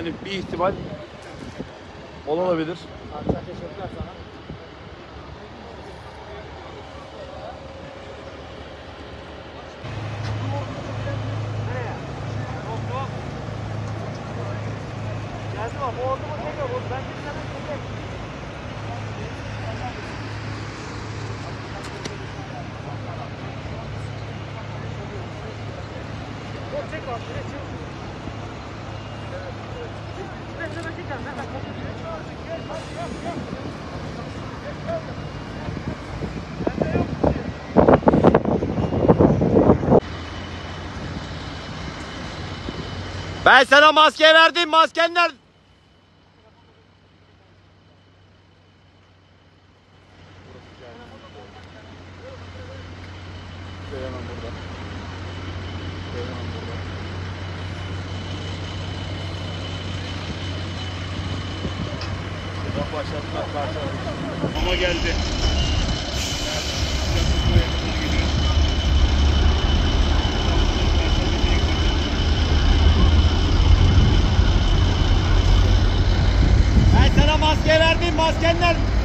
Yani bir ihtimal olabilir. Abi sen teşekkürler sana. Nereye? Yok. Geldim abi. Oldu mu tekrar oldu. Ben bir tane çekeyim. Yok çek abi. Çek. Şuraya çekeceğim. Ben sana maske verdim. Masken nerede? Hemen burada. Hemen burada. Bak başlattılar karşıladık. Ama geldi. Ben sana maske verdim. Masken nerede?